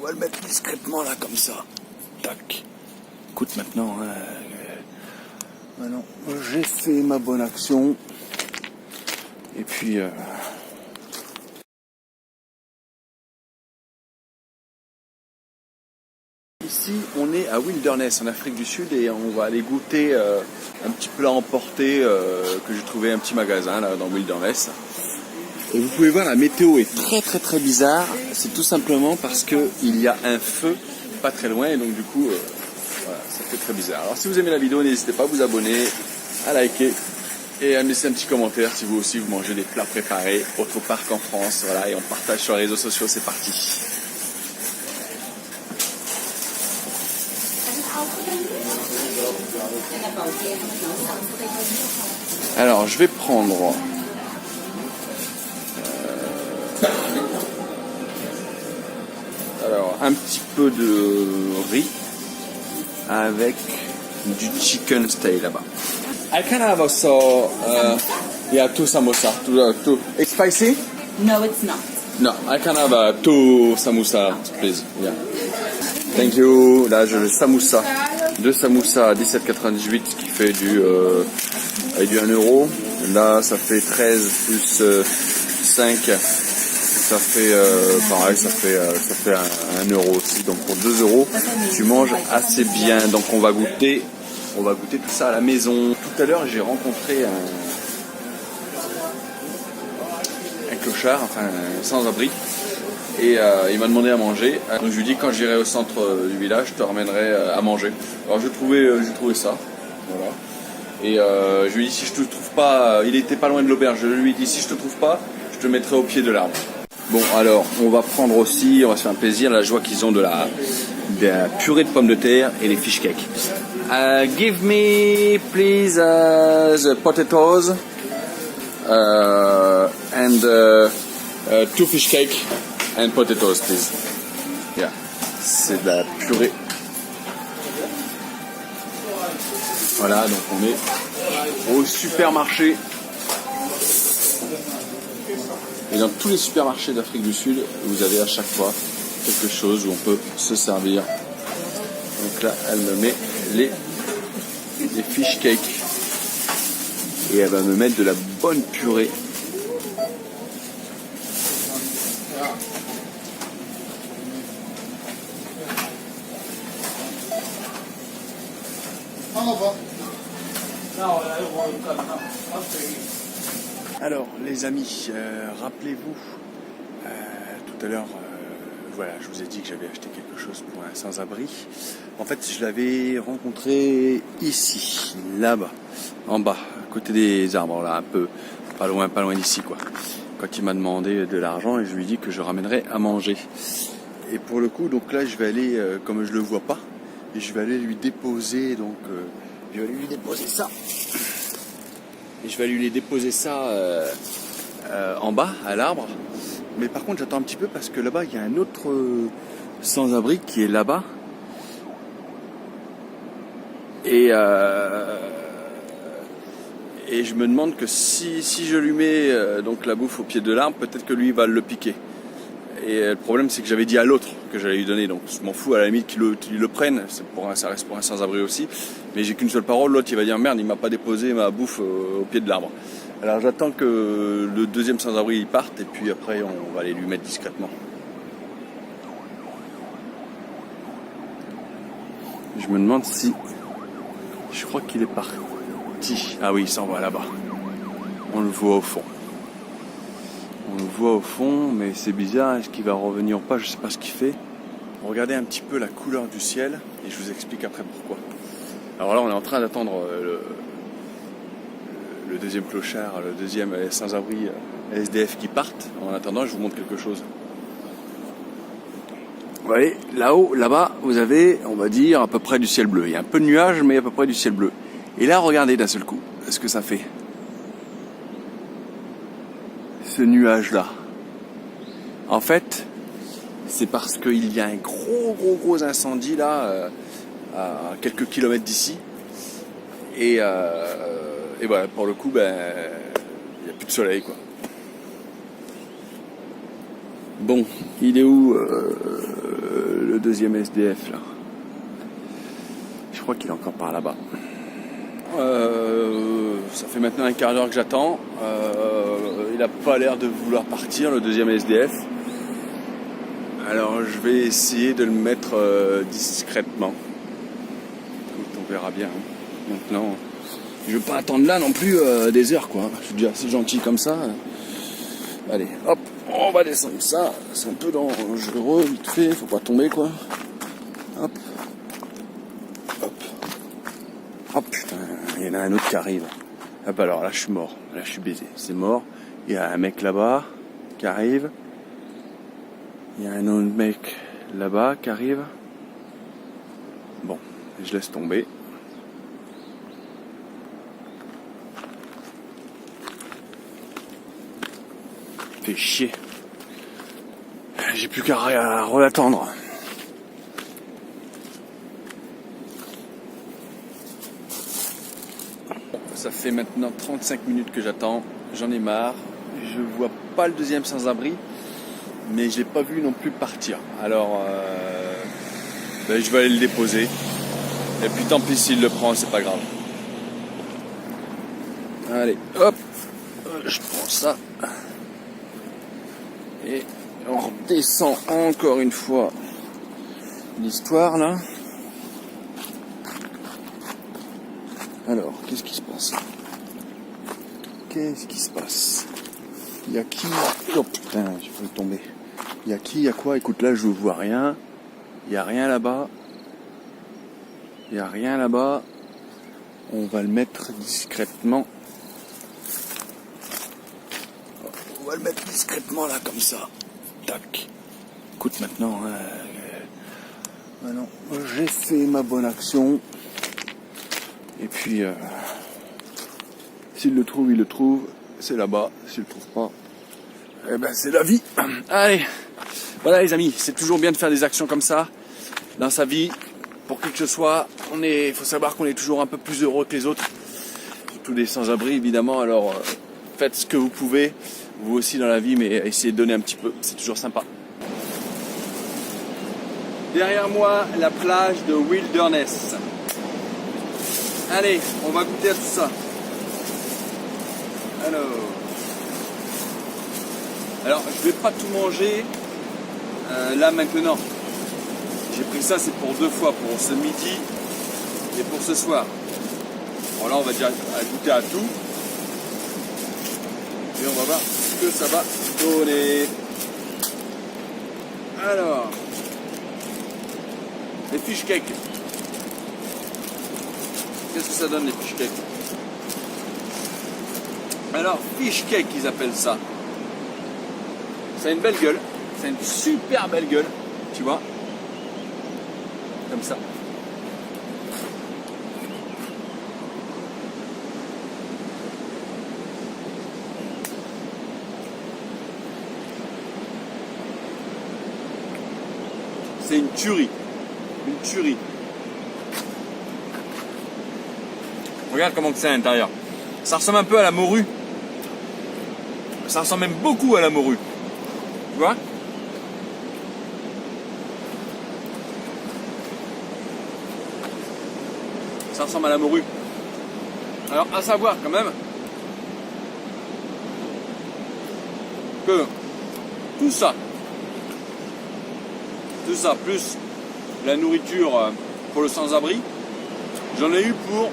on va le mettre discrètement là comme ça. Tac. Écoute maintenant, maintenant j'ai fait ma bonne action. Et puis ici on est à Wilderness en Afrique du Sud et on va aller goûter un petit plat emporté que j'ai trouvé un petit magasin là dans Wilderness. Et vous pouvez voir la météo est très bizarre. C'est tout simplement parce que il y a un feu pas très loin et donc du coup voilà, ça fait très bizarre. Alors si vous aimez la vidéo, n'hésitez pas à vous abonner, à liker et à me laisser un petit commentaire si vous aussi vous mangez des plats préparés autre part qu'en France. Voilà, et on partage sur les réseaux sociaux, c'est parti. Alors je vais prendre alors un petit peu de riz avec du chicken stay là-bas. I can have also yeah, 2 samosa. Two. It's spicy? No, it's not. No, I can have 2 samosa, please. Yeah. Thank you. Là, je le samoussa. 2 samoussas à 17,98 qui fait du 1 euro. Là, ça fait 13 plus 5. Ça fait pareil, ça fait 1 euro aussi. Donc pour 2 euros, tu manges assez bien. Donc on va goûter tout ça à la maison. Tout à l'heure, j'ai rencontré un clochard, enfin un sans-abri. Et il m'a demandé à manger. Donc je lui dis quand j'irai au centre du village, je te ramènerai à manger. Alors j'ai trouvé ça. Voilà. Et je lui ai dit si je te trouve pas, il était pas loin de l'auberge. Je lui ai dit si je te trouve pas, je te mettrai au pied de l'arbre. Bon alors on va prendre aussi, on va se faire un plaisir. La joie qu'ils ont de la purée de pommes de terre et les fish cakes. Give me please the potatoes and 2 fish cakes. And potatoes, please. Yeah. C'est de la purée. Voilà, donc on est au supermarché. Et dans tous les supermarchés d'Afrique du Sud, vous avez à chaque fois quelque chose où on peut se servir. Donc là, elle me met les fish cakes. Et elle va me mettre de la bonne purée. Alors les amis, rappelez-vous, tout à l'heure, voilà, je vous ai dit que j'avais acheté quelque chose pour un sans-abri. En fait, je l'avais rencontré ici, là-bas, en bas, à côté des arbres, là, un peu, pas loin d'ici, quoi. Quand il m'a demandé de l'argent, et je lui ai dit que je ramènerais à manger. Et pour le coup, donc là, je vais aller, comme je le vois pas, et je vais aller lui déposer, donc, je vais aller lui déposer ça. Et je vais lui déposer ça en bas, à l'arbre. Mais par contre, j'attends un petit peu parce que là-bas, il y a un autre sans-abri qui est là-bas. Et je me demande que si je lui mets donc la bouffe au pied de l'arbre, peut-être que lui va le piquer. Et le problème, c'est que j'avais dit à l'autre que j'allais lui donner. Donc je m'en fous, à la limite qu'il le prenne. Ça reste pour un sans-abri aussi. Mais j'ai qu'une seule parole. L'autre, il va dire merde, il m'a pas déposé ma bouffe au pied de l'arbre. Alors j'attends que le deuxième sans-abri il parte. Et puis après, on va aller lui mettre discrètement. Je me demande si... Je crois qu'il est parti. Ah oui, il s'en va là-bas. On le voit au fond. On le voit au fond, mais c'est bizarre, est-ce qu'il va revenir ou pas, je sais pas ce qu'il fait. Regardez un petit peu la couleur du ciel, et je vous explique après pourquoi. Alors là, on est en train d'attendre le deuxième clochard, le deuxième sans-abri SDF qui partent. En attendant, je vous montre quelque chose. Vous voyez, là-haut, là-bas, vous avez, on va dire, à peu près du ciel bleu. Il y a un peu de nuages, mais à peu près du ciel bleu. Et là, regardez d'un seul coup, ce que ça fait. Ce nuage-là. En fait, c'est parce qu'il y a un gros incendie là, à quelques kilomètres d'ici. Et voilà, pour le coup, il n'y a plus de soleil, quoi. Bon, il est où deuxième SDF là. Je crois qu'il est encore par là-bas. Ça fait maintenant un quart d'heure que j'attends. Il n'a pas l'air de vouloir partir, le deuxième SDF. Alors je vais essayer de le mettre discrètement. On verra bien. Maintenant, je ne veux pas attendre là non plus des heures quoi. Je suis déjà assez gentil comme ça. Allez, hop, on va descendre ça. C'est un peu dangereux, vite fait, faut pas tomber quoi. Hop. Hop. Oh putain, il y en a un autre qui arrive. Ah bah alors là je suis mort, là je suis baisé, c'est mort. Il y a un mec là-bas qui arrive. Il y a un autre mec là-bas qui arrive. Bon, je laisse tomber. Fait chier. J'ai plus qu'à re-attendre. Ça fait maintenant 35 minutes que j'attends. J'en ai marre. Je vois pas le deuxième sans-abri. Mais je l'ai pas vu non plus partir. Alors, je vais aller le déposer. Et puis tant pis s'il le prend, c'est pas grave. Allez, hop. Je prends ça. Et on redescend encore une fois l'histoire là. Alors, qu'est-ce qui se passe? Qu'est-ce qui se passe? Il y a qui? Oh putain, j'ai failli tomber. Il y a qui? Il y a quoi? Écoute, là je vois rien. Il y a rien là-bas. Il y a rien là-bas. On va le mettre discrètement. On va le mettre discrètement là comme ça. Tac. Écoute maintenant. Maintenant, j'ai fait ma bonne action. Et puis, s'il le trouve, il le trouve. C'est là-bas. S'il le trouve pas, eh ben c'est la vie. Allez. Voilà les amis, c'est toujours bien de faire des actions comme ça dans sa vie. Pour qui que ce soit, faut savoir qu'on est toujours un peu plus heureux que les autres. Surtout des sans-abri évidemment. Alors faites ce que vous pouvez, vous aussi dans la vie, mais essayez de donner un petit peu. C'est toujours sympa. Derrière moi, la plage de Wilderness. Allez, on va goûter à tout ça. Alors, je vais pas tout manger là maintenant. J'ai pris ça, c'est pour 2 fois, pour ce midi et pour ce soir. Bon là, on va déjà goûter à tout. Et on va voir ce que ça va donner. Alors, les fish cakes. Qu'est-ce que ça donne les fish cakes? Alors, fish cake, ils appellent ça. Ça a une belle gueule. Ça a une super belle gueule. Tu vois? Comme ça. C'est une tuerie. Une tuerie. Regarde comment c'est à l'intérieur. Ça ressemble un peu à la morue. Ça ressemble même beaucoup à la morue. Tu vois? Ça ressemble à la morue. Alors, à savoir quand même que tout ça, plus la nourriture pour le sans-abri, j'en ai eu pour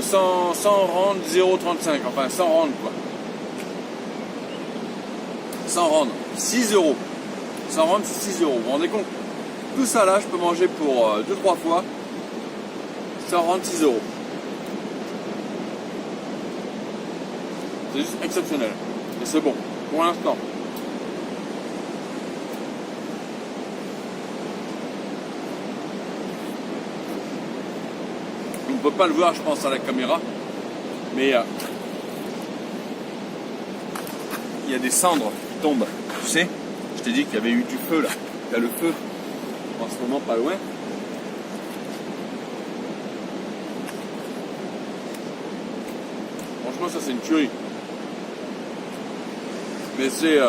100 rand 0,35, enfin 100 rand quoi. 100 rand, 6 euros. 100 rand, c'est 6 euros. Vous vous rendez compte? Tout ça là, je peux manger pour 2-3 fois. 100 rand, 6 euros. C'est juste exceptionnel. Et c'est bon, pour l'instant. On ne peut pas le voir, je pense, à la caméra. Mais il y a des cendres qui tombent. Tu sais, je t'ai dit qu'il y avait eu du feu là. Il y a le feu en ce moment pas loin. Franchement, ça c'est une tuerie. Mais c'est...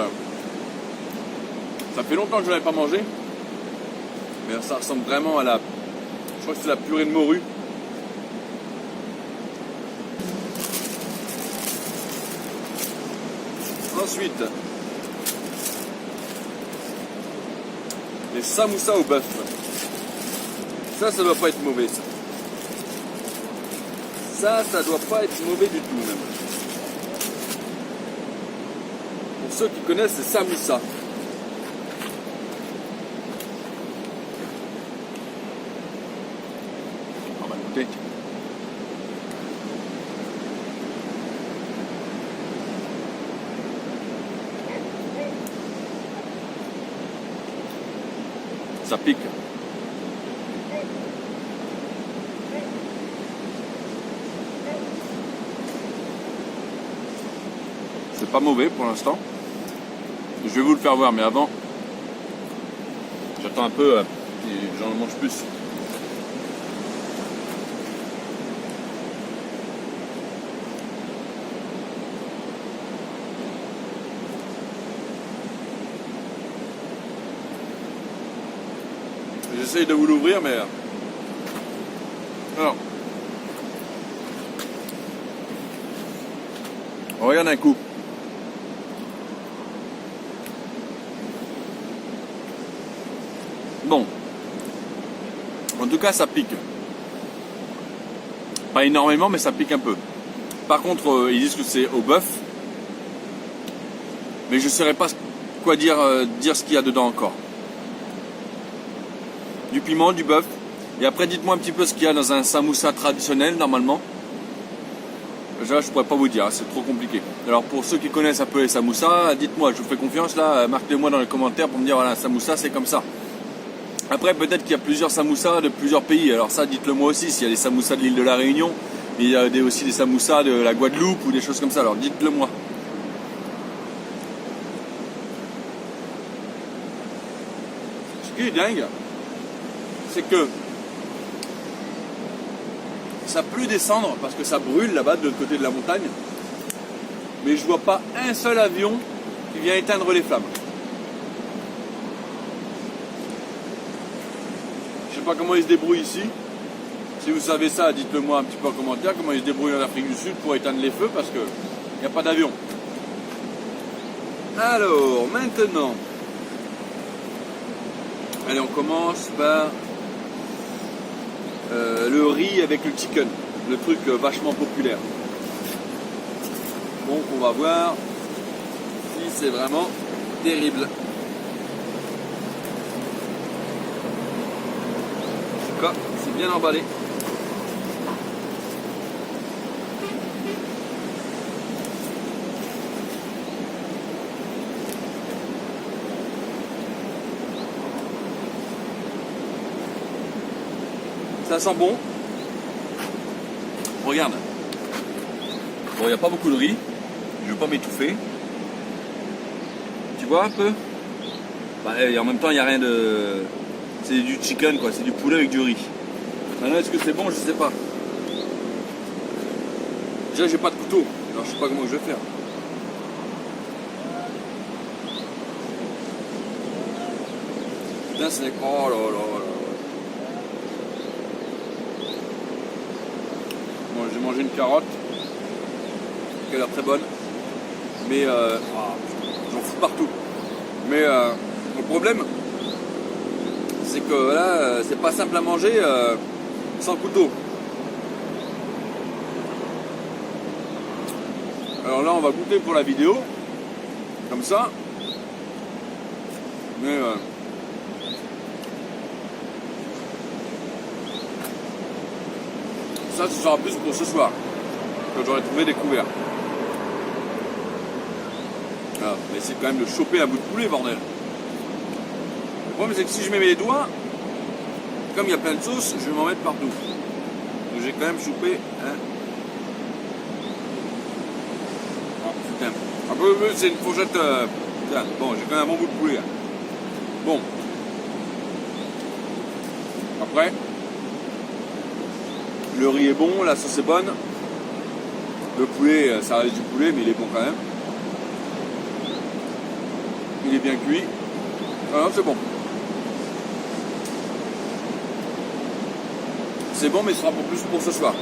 ça fait longtemps que je n'avais pas mangé. Mais Mais ça ressemble vraiment à la... Je crois que c'est la purée de morue. Ensuite, les samoussas au bœuf. Ça doit pas être mauvais, ça. Ça doit pas être mauvais du tout, même. Pour ceux qui connaissent les samoussas. On va goûter. Ça pique. C'est pas mauvais pour l'instant. Je vais vous le faire voir, mais avant, j'attends un peu et j'en mange plus. J'essaye de vous l'ouvrir, mais... Alors... On regarde un coup. Bon. En tout cas, ça pique. Pas énormément, mais ça pique un peu. Par contre, ils disent que c'est au bœuf. Mais je ne saurais pas quoi dire ce qu'il y a dedans encore. Du piment, du bœuf. Et après, dites-moi un petit peu ce qu'il y a dans un samoussa traditionnel, normalement. Là, je pourrais pas vous dire, c'est trop compliqué. Alors, pour ceux qui connaissent un peu les samoussas, dites-moi, je vous fais confiance, là, marquez-moi dans les commentaires pour me dire, voilà, un samoussa, c'est comme ça. Après, peut-être qu'il y a plusieurs samoussas de plusieurs pays. Alors ça, dites-le moi aussi, s'il y a des samoussas de l'île de la Réunion, mais il y a aussi des samoussas de la Guadeloupe ou des choses comme ça. Alors, dites-le moi. Ce qui est dingue, c'est que ça peut descendre parce que ça brûle là-bas de l'autre côté de la montagne, mais je vois pas un seul avion qui vient éteindre les flammes. Je sais pas comment ils se débrouillent ici. Si vous savez ça, dites-le moi un petit peu en commentaire, comment ils se débrouillent en Afrique du Sud pour éteindre les feux, parce que il n'y a pas d'avion. Alors, maintenant, allez, on commence par le riz avec le chicken, le truc vachement populaire. Donc on va voir si c'est vraiment terrible. En tout cas, c'est bien emballé. Ça sent bon. Regarde. Bon, il n'y a pas beaucoup de riz. Je ne veux pas m'étouffer. Tu vois un peu? Bah, et en même temps, il n'y a rien de... C'est du chicken, quoi. C'est du poulet avec du riz. Maintenant, est-ce que c'est bon? Je sais pas. Déjà, j'ai pas de couteau. Alors, je sais pas comment je vais faire. Putain, c'est... Oh là là là. Bon, j'ai mangé une carotte qui a l'air très bonne, mais j'en fous partout. Mais le problème, c'est que là, c'est pas simple à manger sans couteau. Alors là, on va goûter pour la vidéo, comme ça. Mais ça, ce sera plus pour ce soir, que j'aurais trouvé des couverts. Ah, mais c'est quand même de choper un bout de poulet, bordel. Le problème, c'est que si je mets mes doigts, comme il y a plein de sauce, je vais m'en mettre partout. Donc j'ai quand même chopé un... Oh putain. Un peu, c'est une fourchette... Putain, bon, j'ai quand même un bon bout de poulet. Hein. Bon. Après... Le riz est bon, la sauce est bonne. Le poulet, ça reste du poulet, mais il est bon quand même. Il est bien cuit. Alors c'est bon. c'est bon, mais ce sera pour plus pour ce soir.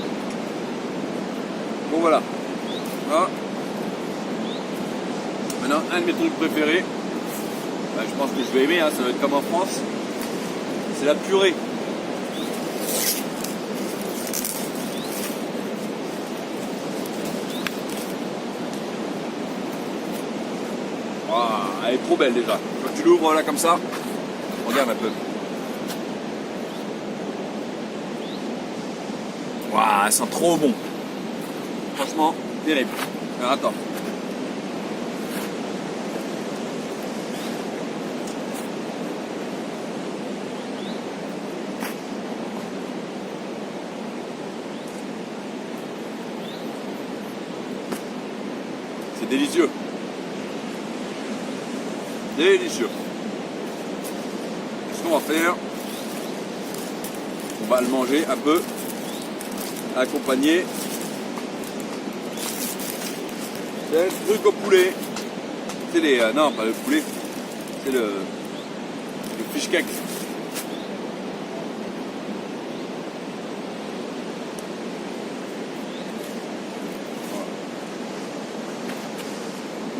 Bon voilà. Ah. Maintenant, un de mes trucs préférés, ben, je pense que je vais aimer, hein, ça va être comme en France, c'est la purée. Ah, elle est trop belle déjà. Quand tu l'ouvres là comme ça, regarde un peu. Waouh, elle sent trop bon. Franchement, terrible. Alors attends. C'est délicieux. Délicieux. Ce qu'on va faire, on va le manger un peu accompagné d'un truc au poulet. C'est les... non, pas le poulet, c'est le fish cake.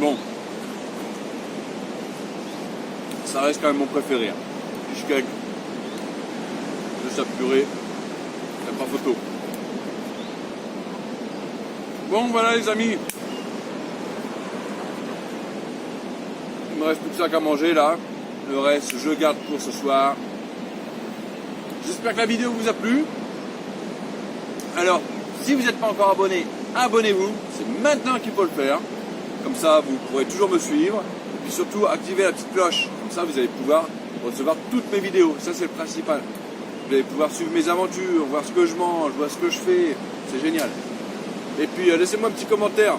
Bon, ça reste quand même mon préféré. Hein. Fish cake, de sa purée, il n'y a pas photo. Bon, voilà les amis. Il me reste plus que ça qu'à manger là. Le reste, je garde pour ce soir. J'espère que la vidéo vous a plu. Alors, si vous n'êtes pas encore abonné, abonnez-vous. C'est maintenant qu'il faut le faire. Comme ça, vous pourrez toujours me suivre. Et puis surtout, activez la petite cloche. Comme ça, vous allez pouvoir recevoir toutes mes vidéos. Ça, c'est le principal. Vous allez pouvoir suivre mes aventures, voir ce que je mange, voir ce que je fais. C'est génial. Et puis, laissez-moi un petit commentaire.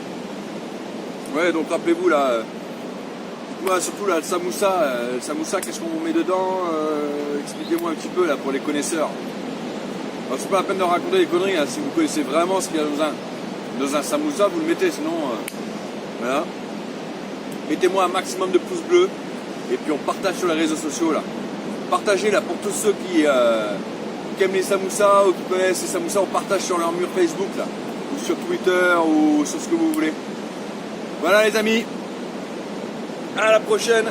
Ouais, donc rappelez-vous là. Dites-moi surtout là, le samoussa, qu'est-ce qu'on met dedans? Expliquez-moi un petit peu là pour les connaisseurs. Alors, c'est pas la peine de raconter des conneries. Hein. Si vous connaissez vraiment ce qu'il y a dans un samoussa, vous le mettez. Sinon, voilà. Mettez-moi un maximum de pouces bleus. Et puis on partage sur les réseaux sociaux là. Partagez là pour tous ceux qui aiment les samoussas ou qui connaissent les samoussas. On partage sur leur mur Facebook là. Ou sur Twitter ou sur ce que vous voulez. Voilà les amis. À la prochaine.